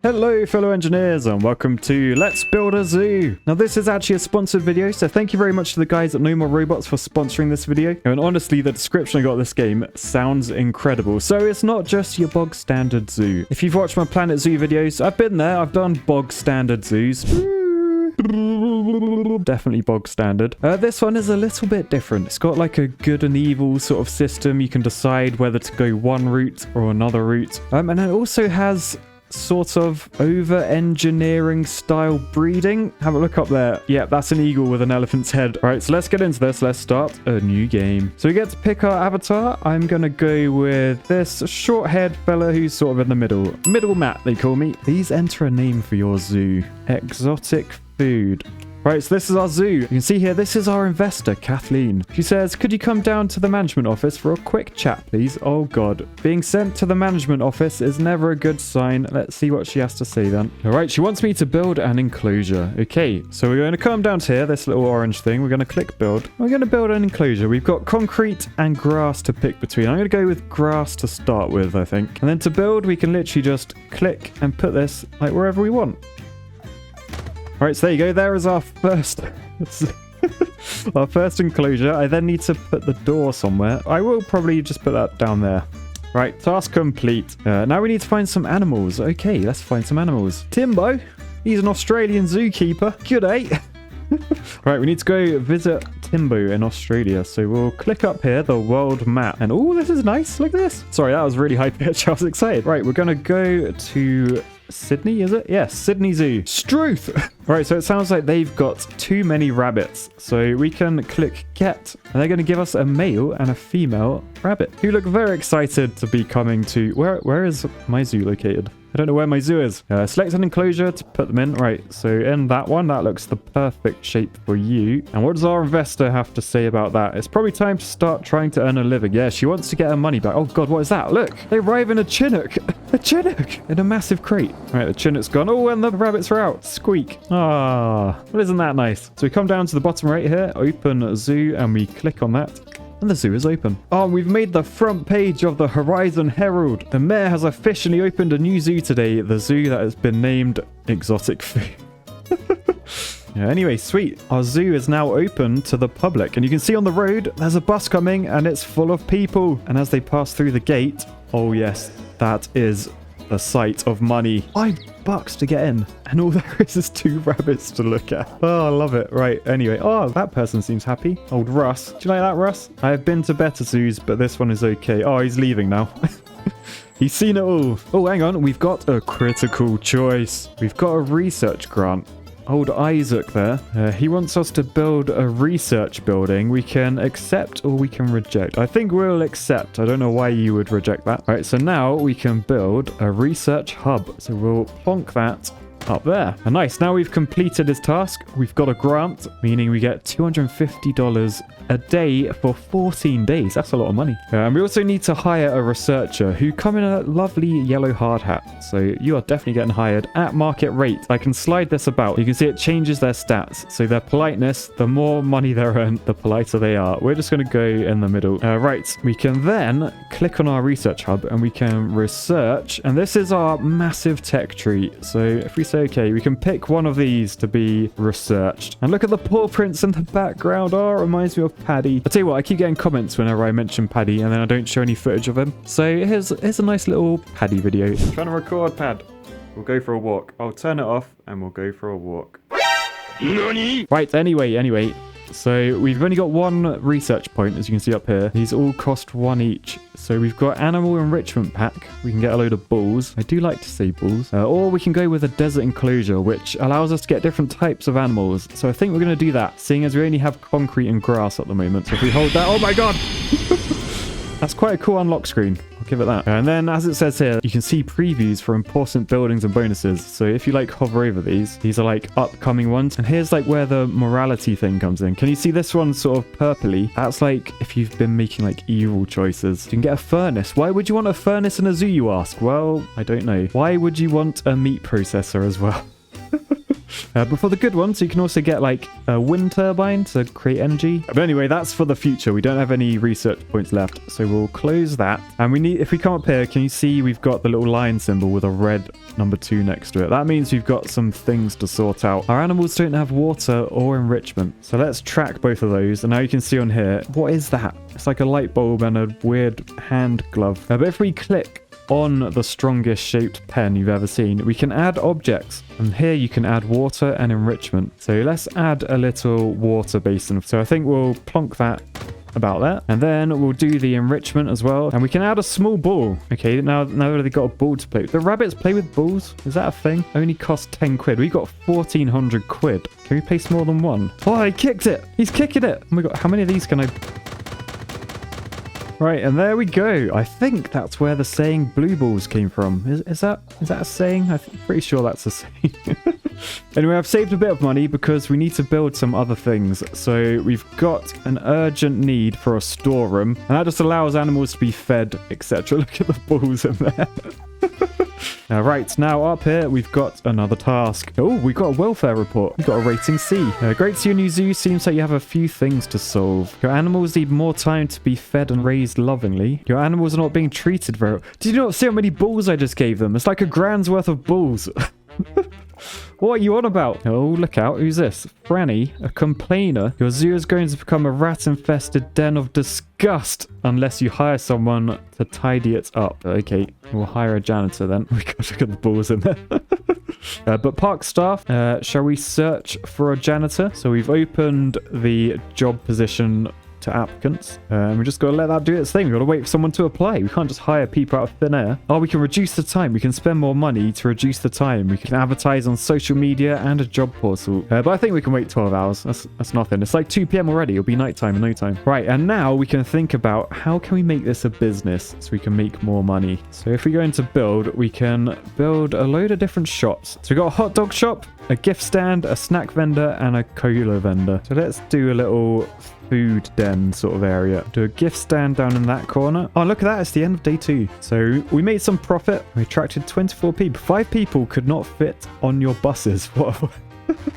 Hello fellow engineers and welcome to Let's Build a Zoo. Now this is actually a sponsored video, so thank you very much to the guys at No More Robots for sponsoring this video. And honestly, the description I got of this game sounds incredible. So it's not just your bog standard zoo. If you've watched my Planet Zoo videos, I've been there. I've done bog standard zoos. Definitely bog standard. This one is a little bit different. It's got like a good and evil sort of system. You can decide whether to go one route or another route. And it also has sort of over-engineering style breeding. Have a look up there. Yeah, that's an eagle with an elephant's head. All right, so let's get into this. Let's start a new game. So we get to pick our avatar. I'm gonna go with this short-haired fella who's sort of in the middle. Middle Matt, they call me. Please enter a name for your zoo. Exotic food. Right, so this is our zoo. You can see here, this is our investor, Kathleen. She says, could you come down to the management office for a quick chat, please? Oh, God. Being sent to the management office is never a good sign. Let's see what she has to say then. All right, she wants me to build an enclosure. Okay, so we're going to come down to here, this little orange thing. We're going to click build. We're going to build an enclosure. We've got concrete and grass to pick between. I'm going to go with grass to start with, I think. And then to build, we can literally just click and put this like wherever we want. All right, so there you go. There is our first our first enclosure. I then need to put the door somewhere. I will probably just put that down there. Right, task complete. Now we need to find some animals. Okay, let's find some animals. Timbo, he's an Australian zookeeper. G'day. Right, we need to go visit Timbo in Australia. So we'll click up here, the world map. And oh, this is nice. Look at this. Sorry, that was really high pitch. I was excited. Right, we're going to go to Sydney, is it? Yes, Sydney Zoo. Struth! Right, so it sounds like they've got too many rabbits. So we can click get, and they're going to give us a male and a female rabbit who look very excited to be coming to... Where is my zoo located? I don't know where my zoo is. Select an enclosure to put them in. Right, so in that one, that looks the perfect shape for you. And what does our investor have to say about that? It's probably time to start trying to earn a living. Yeah, she wants to get her money back. Oh God, what is that? Look, they arrive in a Chinook. A Chinook in a massive crate. Right, the Chinook's gone. Oh, and the rabbits are out. Squeak. Ah, well, isn't that nice? So we come down to the bottom right here, open zoo, and we click on that. And the zoo is open. Oh, we've made the front page of the Horizon Herald. The mayor has officially opened a new zoo today. The zoo that has been named Exotic Food. Yeah, anyway, sweet. Our zoo is now open to the public. And you can see on the road, there's a bus coming and it's full of people. And as they pass through the gate, oh yes, that is the sight of money. $5 to get in. And all there is 2 rabbits to look at. Oh, I love it. Right, anyway. Oh, that person seems happy. Old Russ. Do you like that, Russ? I have been to better zoos, but this one is okay. Oh, he's leaving now. He's seen it all. Oh, hang on. We've got a critical choice. We've got a research grant. Old Isaac there. He wants us to build a research building. We can accept or we can reject. I think we'll accept. I don't know why you would reject that. All right, so now we can build a research hub. So we'll plonk that up there. And nice. Now we've completed his task. We've got a grant, meaning we get $250 a day for 14 days. That's a lot of money. And we also need to hire a researcher who come in a lovely yellow hard hat. So you are definitely getting hired at market rate. I can slide this about. You can see it changes their stats. So their politeness, the more money they earn, the politer they are. We're just going to go in the middle. Right. We can then click on our research hub and we can research. And this is our massive tech tree. So if we say, okay, we can pick one of these to be researched. And look at the paw prints in the background. Oh, it reminds me of Paddy. I tell you what, I keep getting comments whenever I mention Paddy and then I don't show any footage of him. So here's a nice little Paddy video. I'm trying to record, Pad. We'll go for a walk. I'll turn it off and we'll go for a walk. Nani? Right, anyway. So we've only got 1 research point, as you can see up here. These all cost 1 each. So we've got animal enrichment pack. We can get a load of bulls. I do like to say bulls. Or we can go with a desert enclosure, which allows us to get different types of animals. So I think we're going to do that, seeing as we only have concrete and grass at the moment. So if we hold that... Oh my God! That's quite a cool unlock screen. I'll give it that. And then, as it says here, you can see previews for important buildings and bonuses. So if you like hover over these are like upcoming ones. And here's like where the morality thing comes in. Can you see this one sort of purpley? That's like if you've been making like evil choices. You can get a furnace. Why would you want a furnace in a zoo, you ask? Well, I don't know. Why would you want a meat processor as well? But for the good ones, you can also get like a wind turbine to create energy. But anyway, that's for the future. We don't have any research points left, so we'll close that. And we need, if we come up here, can you see we've got the little lion symbol with a red number 2 next to it? That means we've got some things to sort out. Our animals don't have water or enrichment, so let's track both of those. And now you can see on here, what is that? It's like a light bulb and a weird hand glove. But if we click on the strongest shaped pen you've ever seen, we can add objects, and here you can add water and enrichment. So let's add a little water basin. So I think we'll plonk that about there, and then we'll do the enrichment as well, and we can add a small ball. Okay, now they've got a ball to play with. The rabbits play with balls? Is that a thing? Only cost 10 quid. We got 1400 quid. Can we place more than one? Oh, he kicked it. He's kicking it. Oh my god, how many of these can I... Right, and there we go. I think that's where the saying blue balls came from. Is that a saying? I'm pretty sure that's a saying. Anyway, I've saved a bit of money because we need to build some other things. So we've got an urgent need for a storeroom, and that just allows animals to be fed, etc. Look at the balls in there. Right, now up here, we've got another task. Oh, we've got a welfare report. We've got a rating C. Great to your new zoo. Seems like you have a few things to solve. Your animals need more time to be fed and raised lovingly. Your animals are not being treated very well. Did you not see how many balls I just gave them? It's like a grand's worth of balls. What are you on about? Oh, look out. Who's this? Franny, a complainer. Your zoo is going to become a rat-infested den of disgust unless you hire someone to tidy it up. Okay, we'll hire a janitor then. We got to look at the balls in there. But park staff, shall we search for a janitor? So we've opened the job position to applicants, and we just got to let that do its thing. We've got to wait for someone to apply. We can't just hire people out of thin air. Oh, we can reduce the time. We can spend more money to reduce the time. We can advertise on social media and a job portal, but I think we can wait 12 hours. That's nothing. It's like 2 p.m. already. It'll be nighttime in no time. Right, and now we can think about how can we make this a business so we can make more money. So if we go into build, we can build a load of different shops. So we've got a hot dog shop, a gift stand, a snack vendor, and a cola vendor. So let's do a little food den sort of area. Do a gift stand down in that corner. Oh, look at that. It's the end of day 2. So we made some profit. We attracted 24 people. 5 people could not fit on your buses. What?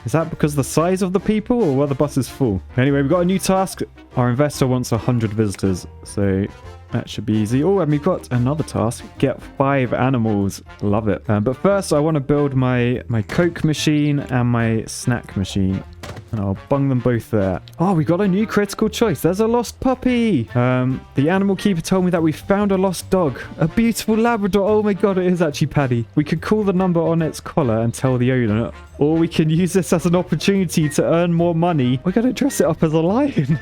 Is that because the size of the people, or were the buses full? Anyway, we've got a new task. Our investor wants 100 visitors. So that should be easy. Oh, and we've got another task. Get 5 animals. Love it. But first, I want to build my Coke machine and my snack machine. And I'll bung them both there. Oh, we got a new critical choice. There's a lost puppy. The animal keeper told me that we found a lost dog. A beautiful Labrador. Oh my god, it is actually Paddy. We could call the number on its collar and tell the owner. Or we can use this as an opportunity to earn more money. We're going to dress it up as a lion.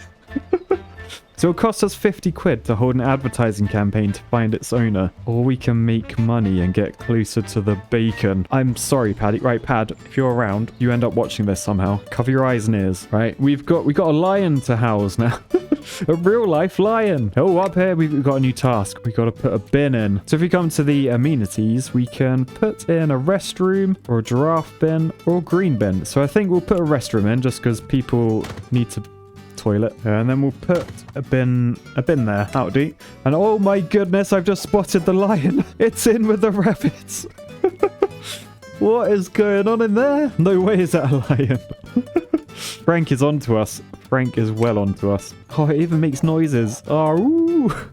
So it'll cost us 50 quid to hold an advertising campaign to find its owner. Or we can make money and get closer to the bacon. I'm sorry, Paddy. Right, Pad, if you're around, you end up watching this somehow. Cover your eyes and ears, right? We got a lion to house now. A real life lion. Oh, up here we've got a new task. We've got to put a bin in. So if we come to the amenities, we can put in a restroom or a giraffe bin or a green bin. So I think we'll put a restroom in just because people need to toilet, and then we'll put a bin there. That'll do. And oh my goodness, I've just spotted the lion. It's in with the rabbits. What is going on in there? No way is that a lion. Frank is onto us. Frank is well onto us. Oh, it even makes noises. Oh, ooh.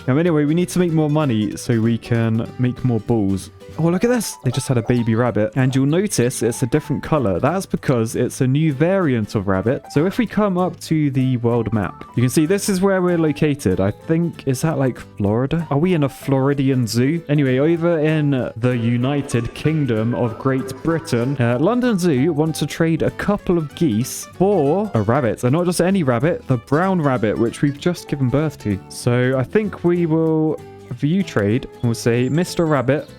Anyway, we need to make more money so we can make more balls. Oh, look at this. They just had a baby rabbit. And you'll notice it's a different color. That's because it's a new variant of rabbit. So if we come up to the world map, you can see this is where we're located. I think, is that like Florida? Are we in a Floridian zoo? Anyway, over in the United Kingdom of Great Britain, London Zoo want to trade a couple of geese for a rabbit. And not just any rabbit, the brown rabbit, which we've just given birth to. So I think we will view trade. We'll say, Mr. Rabbit,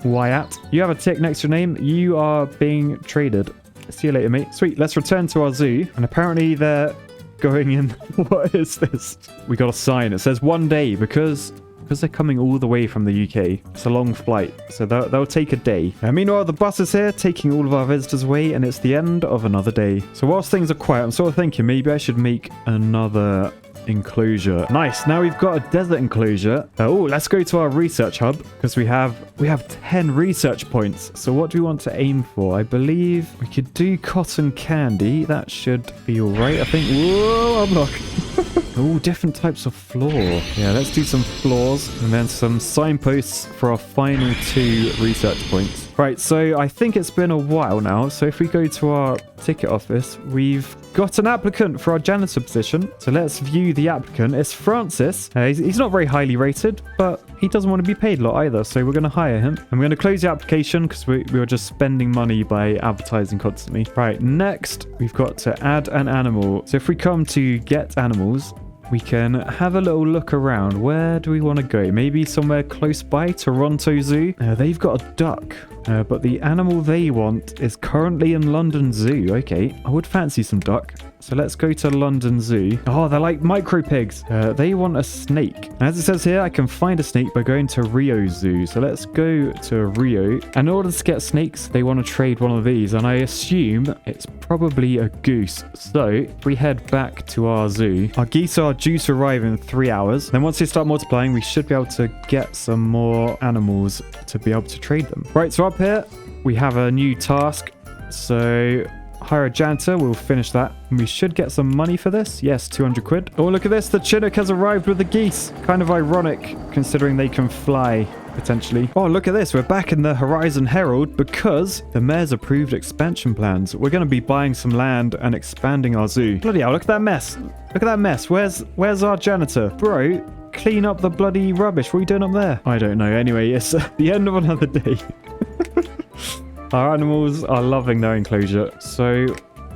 Wyatt, you have a tick next to your name. You are being traded. See you later, mate. Sweet. Let's return to our zoo. And apparently they're going in. What is this? We got a sign. It says 1 day because they're coming all the way from the UK. It's a long flight, so they'll take a day. And meanwhile, the bus is here, taking all of our visitors away, and it's the end of another day. So whilst things are quiet, I'm sort of thinking maybe I should make another enclosure. Nice. Now we've got a desert enclosure. Oh, let's go to our research hub because we have 10 research points. So what do we want to aim for? I believe we could do cotton candy. That should be all right, I think. Whoa, unlock. Oh, different types of floor. Yeah, let's do some floors and then some signposts for our final 2 research points. Right, so I think it's been a while now. So if we go to our ticket office, we've got an applicant for our janitor position. So let's view the applicant. It's Francis. He's not very highly rated, but he doesn't want to be paid a lot either. So we're going to hire him. I'm going to close the application because we were just spending money by advertising constantly. Right, next we've got to add an animal. So if we come to get animals, we can have a little look around. Where do we want to go? Maybe somewhere close by, Toronto Zoo. They've got a duck, but the animal they want is currently in London Zoo. Okay, I would fancy some duck. So let's go to London Zoo. Oh, they're like micro pigs. They want a snake. As it says here, I can find a snake by going to Rio Zoo. So let's go to Rio. And in order to get snakes, they want to trade one of these. And I assume it's probably a goose. So if we head back to our zoo, our geese are due to arrive in 3 hours. Then once they start multiplying, we should be able to get some more animals to be able to trade them. Right, so up here, we have a new task. So hire a janitor, we'll finish that. And we should get some money for this. Yes, 200 quid. Oh, look at this. The Chinook has arrived with the geese. Kind of ironic, considering they can fly, potentially. Oh, look at this. We're back in the Horizon Herald because the mayor's approved expansion plans. We're going to be buying some land and expanding our zoo. Bloody hell, look at that mess. Look at that mess. Where's our janitor? Bro, clean up the bloody rubbish. What are you doing up there? I don't know. Anyway, it's the end of another day. Our animals are loving their enclosure. So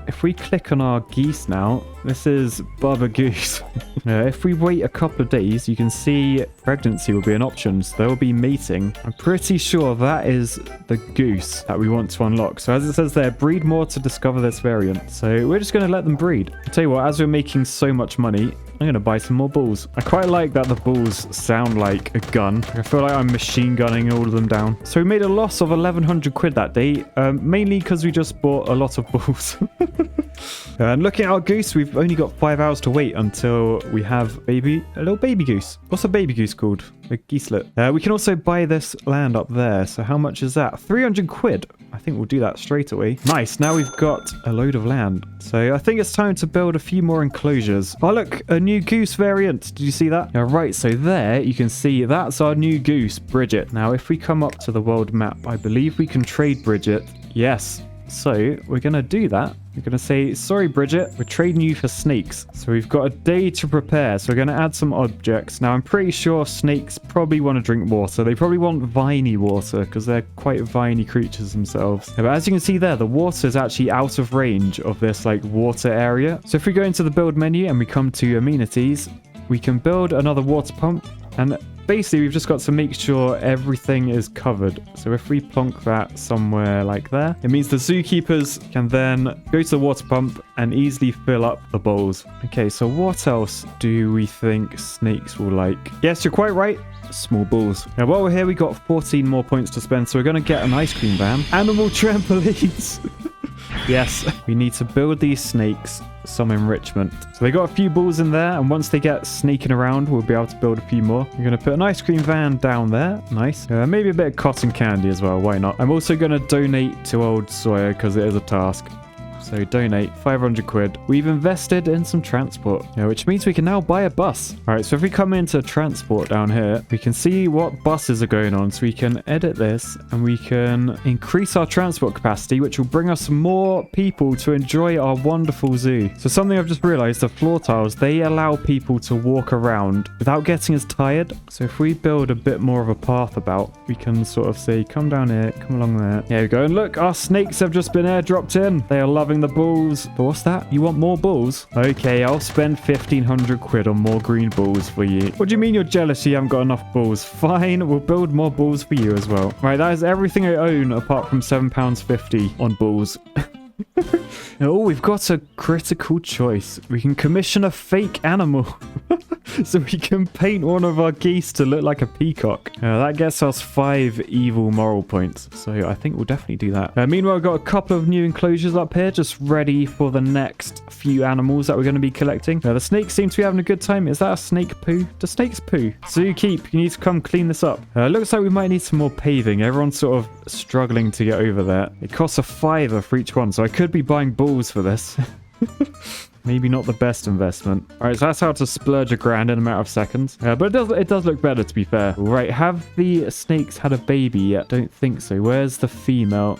if we click on our geese now, this is Bubba Goose. If we wait a couple of days, you can see pregnancy will be an option. So they'll be mating. I'm pretty sure that is the goose that we want to unlock. So as it says there, breed more to discover this variant. So we're just going to let them breed. I'll tell you what, as we're making so much money, I'm going to buy some more bulls. I quite like that the bulls sound like a gun. I feel like I'm machine gunning all of them down. So we made a loss of 1,100 quid that day, mainly because we just bought a lot of bulls. And looking at our goose, we've only got 5 hours to wait until we have a little baby goose. What's a baby goose called? A geeselet. We can also buy this land up there. So how much is that? 300 quid. I think we'll do that straight away. Nice. Now we've got a load of land. So I think it's time to build a few more enclosures. Oh, look, a new goose variant. Did you see that? Right, so there you can see that's our new goose, Bridget. Now, if we come up to the world map, I believe we can trade Bridget. Yes. So we're going to do that. We're going to say, sorry, Bridget, we're trading you for snakes. So we've got a day to prepare. So we're going to add some objects. Now, I'm pretty sure snakes probably want to drink water. They probably want viney water because they're quite viney creatures themselves. But as you can see there, the water is actually out of range of this like water area. So if we go into the build menu and we come to amenities, we can build another water pump. And basically, we've just got to make sure everything is covered. So if we plonk that somewhere like there, it means the zookeepers can then go to the water pump and easily fill up the bowls. Okay, so what else do we think snakes will like? Yes, you're quite right. Small balls. Now, while we're here, we got 14 more points to spend. So we're going to get an ice cream van. Animal trampolines. Yes, we need to build these snakes some enrichment. So they got a few balls in there, and once they get sneaking around, we'll be able to build a few more. We're going to put an ice cream van down there. Nice. Maybe a bit of cotton candy as well. Why not? I'm also going to donate to Old Sawyer because it is a task. So donate 500 quid. We've invested in some transport, which means we can now buy a bus. All right, so if we come into transport down here, we can see what buses are going on. So we can edit this and we can increase our transport capacity, which will bring us more people to enjoy our wonderful zoo. So something I've just realized, the floor tiles, they allow people to walk around without getting as tired. So if we build a bit more of a path about, we can sort of say, come down here, come along there. There we go. And look, our snakes have just been airdropped in. They are loving the balls. But what's that? You want more balls? Okay, I'll spend 1,500 quid on more green balls for you. What do you mean you're jealous you haven't got enough balls? Fine, we'll build more balls for you as well. Right, that is everything I own apart from £7.50 on balls. Oh, we've got a critical choice. We can commission a fake animal. So we can paint one of our geese to look like a peacock. That gets us 5 evil moral points. So I think we'll definitely do that. Meanwhile, we've got a couple of new enclosures up here, just ready for the next few animals that we're going to be collecting. The snakes seem to be having a good time. Is that a snake poo? Do snakes poo? Zookeep, you need to come clean this up. Looks like we might need some more paving. Everyone's sort of struggling to get over there. It costs a $5 for each one, so I could be buying balls for this. Maybe not the best investment. All right, so that's how to splurge $1,000 in a matter of seconds. But it does look better, to be fair. Right, have the snakes had a baby yet? Don't think so. Where's the female?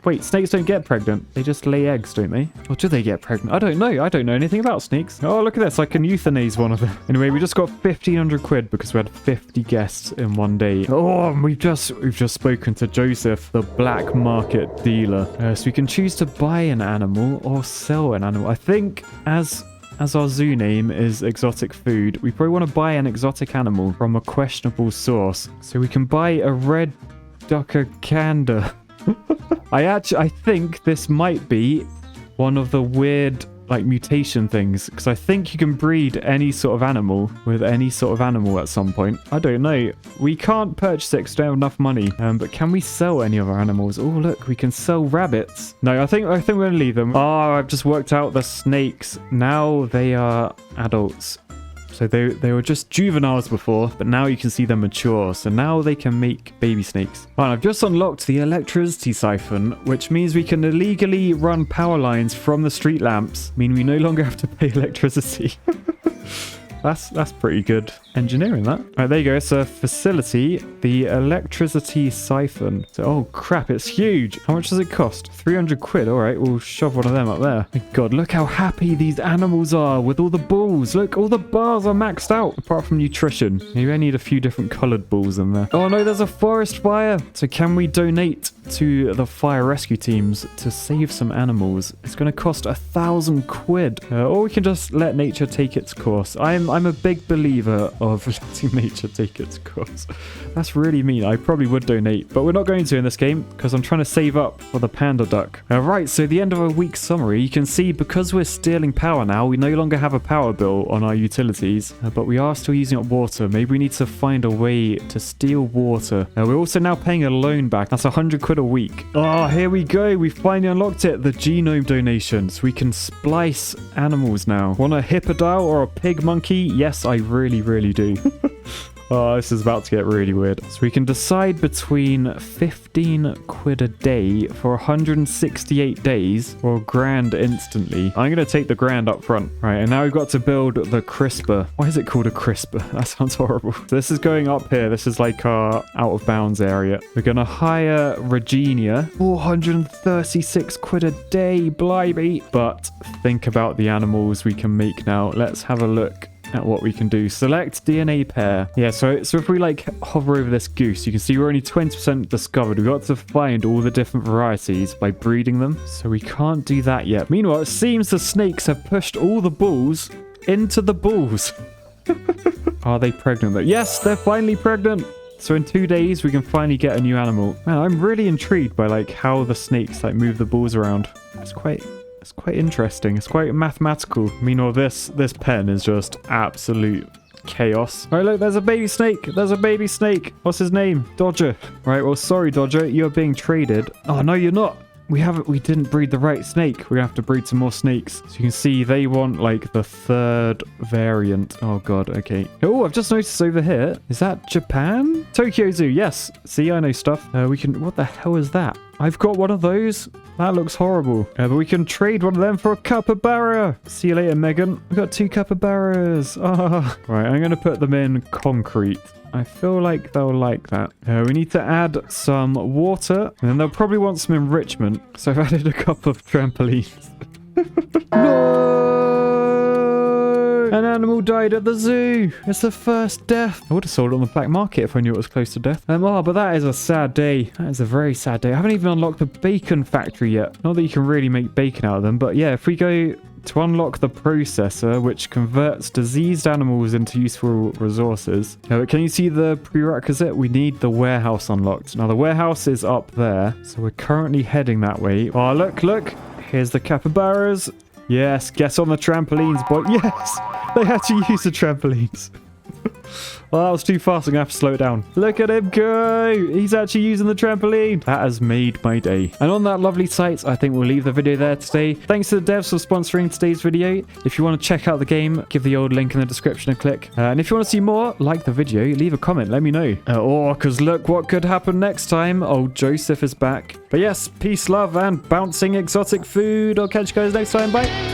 Wait, snakes don't get pregnant. They just lay eggs, don't they? Or do they get pregnant? I don't know. I don't know anything about snakes. Oh, look at this. I can euthanize one of them. Anyway, we just got 1,500 quid because we had 50 guests in one day. Oh, and we've just spoken to Joseph, the black market dealer. So we can choose to buy an animal or sell an animal. I think as our zoo name is exotic food, we probably want to buy an exotic animal from a questionable source. So we can buy a red duckacanda. I think this might be one of the weird like mutation things, because I think you can breed any sort of animal with any sort of animal at some point. I don't know. We can't purchase it because we don't have enough money. But can we sell any of our animals? Oh, look, we can sell rabbits. No, I think we're going to leave them. Oh, I've just worked out the snakes. Now they are adults. So they were just juveniles before, but now you can see them mature. So now they can make baby snakes. Oh, and I've just unlocked the electricity siphon, which means we can illegally run power lines from the street lamps. I mean, we no longer have to pay electricity. That's pretty good engineering, that. All right, there you go. It's a facility. The electricity siphon. So, oh, crap. It's huge. How much does it cost? 300 quid. All right, we'll shove one of them up there. My God, look how happy these animals are with all the balls. Look, all the bars are maxed out, apart from nutrition. Maybe I need a few different colored balls in there. Oh, no, there's a forest fire. So can we donate to the fire rescue teams to save some animals? It's going to cost 1,000 quid. Or we can just let nature take its course. I'm a big believer of letting nature take its course. That's really mean. I probably would donate, but we're not going to in this game because I'm trying to save up for the panda duck. Right, so the end of a week's summary, you can see because we're stealing power now, we no longer have a power bill on our utilities, but we are still using up water. Maybe we need to find a way to steal water. We're also now paying a loan back. That's 100 quid a week. Oh, here we go. We finally unlocked it. The genome donations. We can splice animals now. Want a hippodile or a pig monkey? Yes, I really, really do. Oh, this is about to get really weird. So we can decide between 15 quid a day for 168 days or $1,000 instantly. I'm going to take the $1,000 up front. Right, and now we've got to build the CRISPR. Why is it called a CRISPR? That sounds horrible. So this is going up here. This is like our out of bounds area. We're going to hire Regina. 436 quid a day, blimey. But think about the animals we can make now. Let's have a look at what we can do. Select DNA pair. Yeah, so if we like hover over this goose, you can see we're only 20% discovered. We've got to find all the different varieties by breeding them. So we can't do that yet. Meanwhile, it seems the snakes have pushed all the bulls into the bulls. Are they pregnant though? Yes, they're finally pregnant. So in 2 days, we can finally get a new animal. Man, I'm really intrigued by like how the snakes like move the bulls around. It's quite interesting. It's quite mathematical. Meanwhile, this pen is just absolute chaos. All right, look, there's a baby snake. There's a baby snake. What's his name? Dodger. Right, well, sorry, Dodger. You're being traded. Oh, no, you're not. We didn't breed the right snake. We're gonna have to breed some more snakes. So you can see they want like the 3rd variant. Oh god, okay. Oh, I've just noticed over here. Is that Japan? Tokyo Zoo, yes. See, I know stuff. What the hell is that? I've got one of those. That looks horrible. But we can trade one of them for a capybara. See you later, Megan. We've got 2 capybaras. Oh. Right, I'm gonna put them in concrete. I feel like they'll like that. We need to add some water, and then they'll probably want some enrichment. So I've added a couple of trampolines. No! An animal died at the zoo. It's the first death. I would have sold it on the black market if I knew it was close to death. But that is a sad day. That is a very sad day. I haven't even unlocked the bacon factory yet. Not that you can really make bacon out of them, but yeah, if we go to unlock the processor, which converts diseased animals into useful resources. Can you see the prerequisite? We need the warehouse unlocked. Now, the warehouse is up there, so we're currently heading that way. Oh, look. Here's the capybaras. Yes, get on the trampolines, boy. Yes, they actually use the trampolines. Well, that was too fast. I'm going to have to slow it down. Look at him go. He's actually using the trampoline. That has made my day. And on that lovely sight, I think we'll leave the video there today. Thanks to the devs for sponsoring today's video. If you want to check out the game, give the old link in the description a click. And if you want to see more, like the video, leave a comment. Let me know. Because look what could happen next time. Old Joseph is back. But yes, peace, love, and bouncing exotic food. I'll catch you guys next time. Bye.